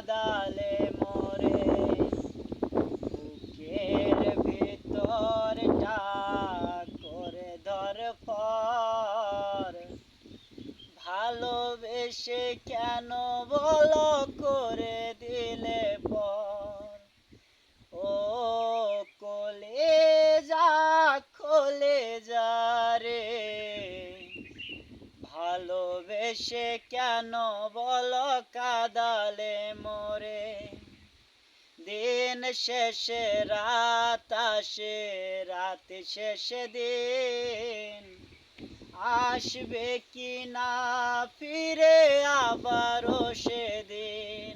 কাদালে মোরে, বুকের ভিতরটা করে ধরফর, ভালোবেসে কেন বলো করে দিলে পর। ও কলেজা কলেজা রে, ভালোবেসে কেন বলো কাদালে মোরে। দিন শেষে রাত আসে, রাত শেষে দিন, আসবে কি না ফিরে আবারও সেদিন।